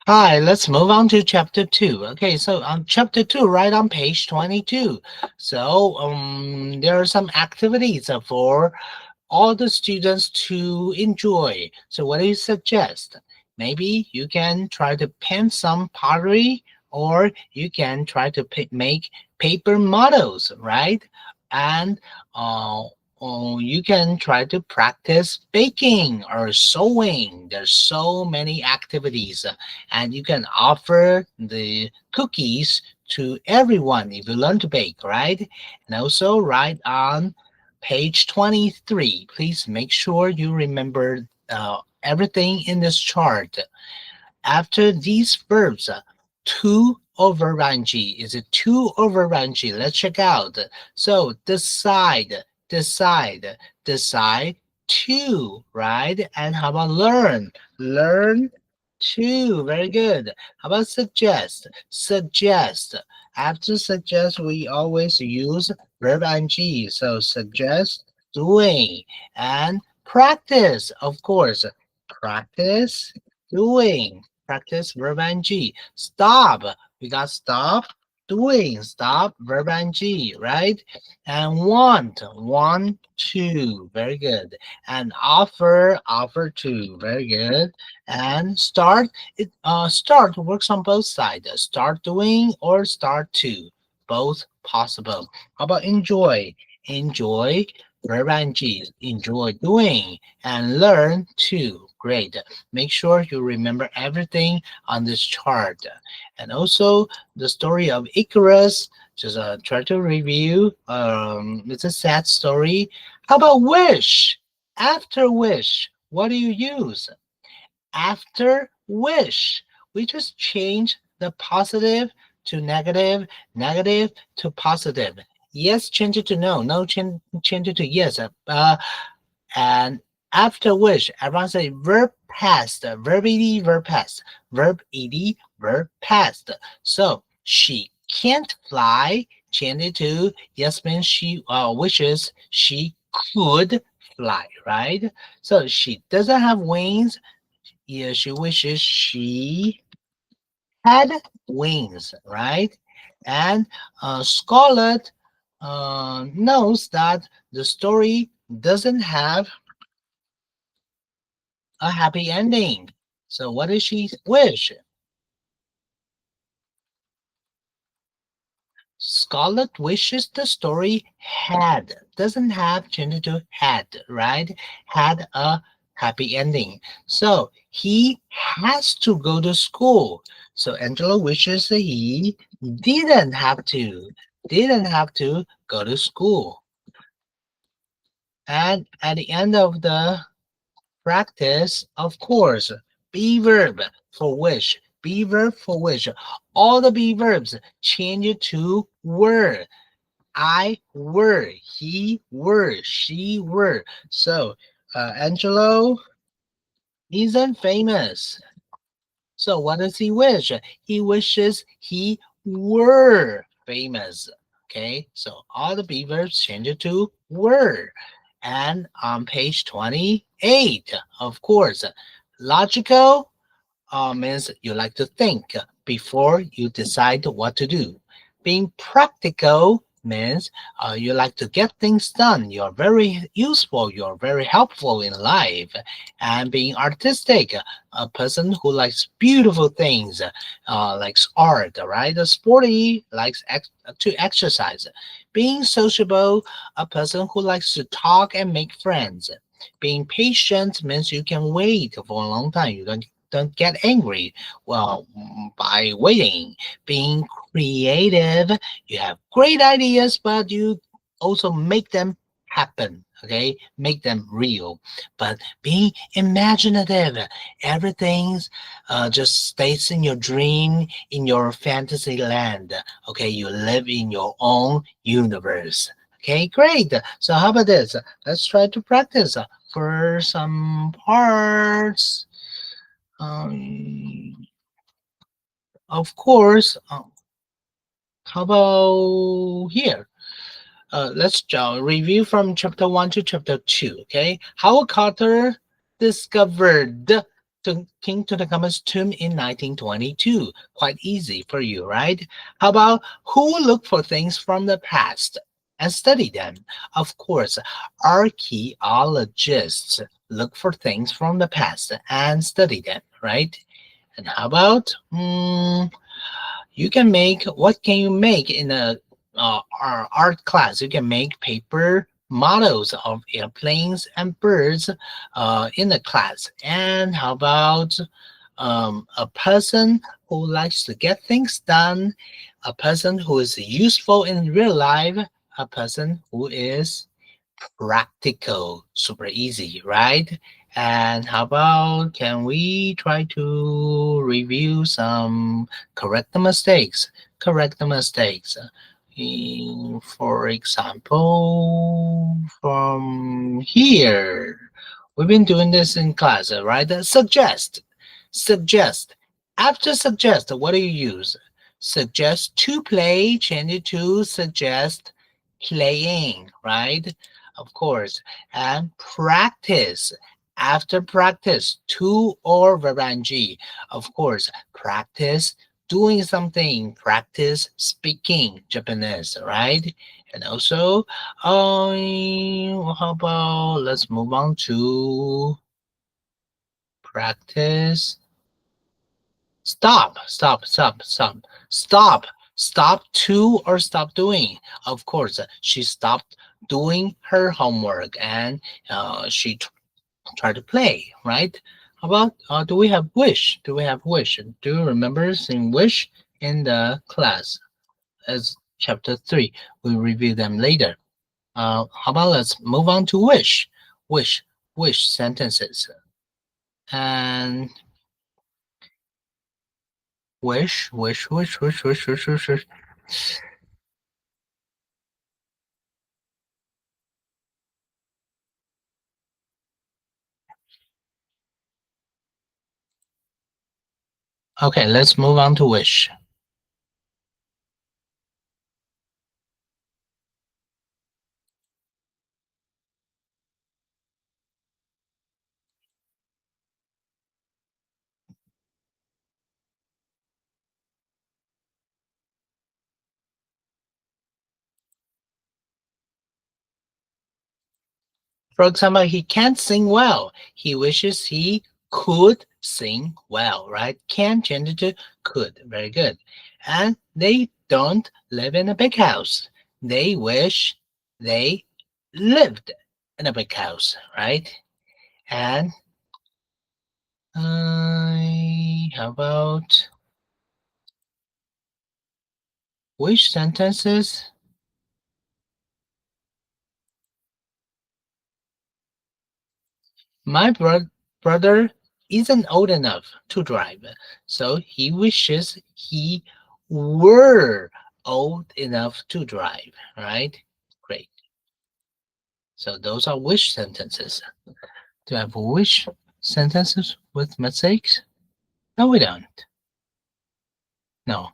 Hi, let's move on to chapter 2. Okay, so on chapter 2, right on page 22. So there are some activities for all the students to enjoy. So what do you suggest? Maybe you can try to paint some pottery, or you can try to make paper models, right? And you can try to practice baking or sewing. There's so many activities, and you can offer the cookies to everyone if you learn to bake, right? And also write on page 23. Please make sure you remember everything in this chart. After these verbs, to over Ranji. Is it to over Ranji? Let's check out. So decide to, right? And how about learn? Learn to. Very good. How about suggest? Suggest. After suggest, we always use verb ing. So suggest doing and practice, of course. Practice doing. Practice verb ing. Stop. We got stop doing. Stop verb ing, right? And want to. Very good. And offer to. Very good. And start works on both sides. Start doing or start to. Both possible. How about enjoy? Enjoy verb ing. Enjoy doing and learn to. Great. Make sure you remember everything on this chart. And also the story of Icarus. Just try to review. It's a sad story. How about wish? After wish, what do you use? After wish, we just change the positive to negative, negative to positive. Yes, change it to no. No, change it to yes. And after which, everyone say verb past, verb ed, verb past, verb ed, verb past. So she can't fly. Change it to yes means she wishes she could fly, right? So she doesn't have wings. Yeah, she wishes she had wings, right? And Scarlett knows that the story doesn't have a happy ending. So what does she wish? Scarlett wishes the story doesn't have change to had, right? Had a happy ending. So he has to go to school. So Angela wishes that he didn't have to go to school. And at the end of the practice, of course, be verb for wish. Be verb for wish. All the be verbs change it to were. I were, he were, she were. So Angelo isn't famous. So what does he wish? He wishes he were famous. Okay, so all the be verbs change it to were. And on page 28, of course, logical means you like to think before you decide what to do. Being practical means you like to get things done. You're very useful. You're very helpful in life. And being artistic, a person who likes beautiful things, likes art, right? A sporty likes to exercise. Being sociable, a person who likes to talk and make friends. Being patient means you can wait for a long time. You don't get angry well by waiting. Being creative, you have great ideas, but you also make them happen. Okay, make them real. But being imaginative, everything's just stays in your dream, in your fantasy land. Okay, you live in your own universe. Okay, great. So how about this? Let's try to practice for some parts. Um, of course, how about here? Let's review from chapter 1 to chapter 2. Okay, Howard Carter discovered to King Tutankhamun's tomb in 1922. Quite easy for you, right? How about who look for things from the past and study them? Of course, archaeologists look for things from the past and study them, right? And how about you can make, what can you make in a our art class? You can make paper models of airplanes and birds in the class. And how about a person who likes to get things done, a person who is useful in real life, a person who is practical, super easy, right? And how about, can we try to review some correct the mistakes? Correct the mistakes. For example, from here, we've been doing this in class, right? Suggest, suggest. After suggest, what do you use? Suggest to play, change it to suggest playing, right? Of course. And practice. After practice, to or verb ing. Of course, practice doing something, practice speaking Japanese, right? And also, how about let's move on to practice. Stop, stop, stop, stop, stop, stop to or stop doing. Of course, she stopped doing her homework and she tried to play, right? How about, do we have wish? Do we have wish? Do you remember seeing wish in the class as chapter 3? We'll review them later. How about let's move on to wish. Wish, wish sentences. And wish, wish, wish, wish, wish, wish, wish, wish. Okay, let's move on to wish. For example, he can't sing well. He wishes he could sing well, right? Can change it to could. Very good. And they don't live in a big house. They wish they lived in a big house, right? And how about which sentences? My brother isn't old enough to drive, so he wishes he were old enough to drive, right? Great. So those are wish sentences. Do I have wish sentences with mistakes? No, we don't. No.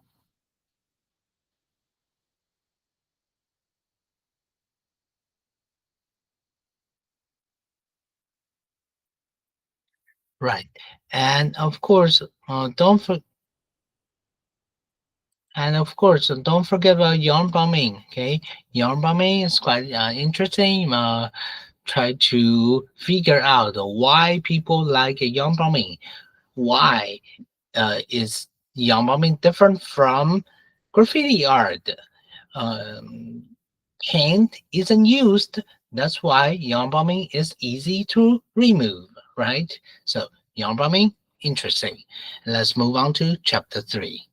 Right. And of course, don't for and of course, don't forget about yarn bombing. Okay, yarn bombing is quite interesting. Try to figure out why people like yarn bombing. Why is yarn bombing different from graffiti art? Um, Paint isn't used. That's why yarn bombing is easy to remove, right? So yarn bombing, interesting. Let's move on to chapter 3.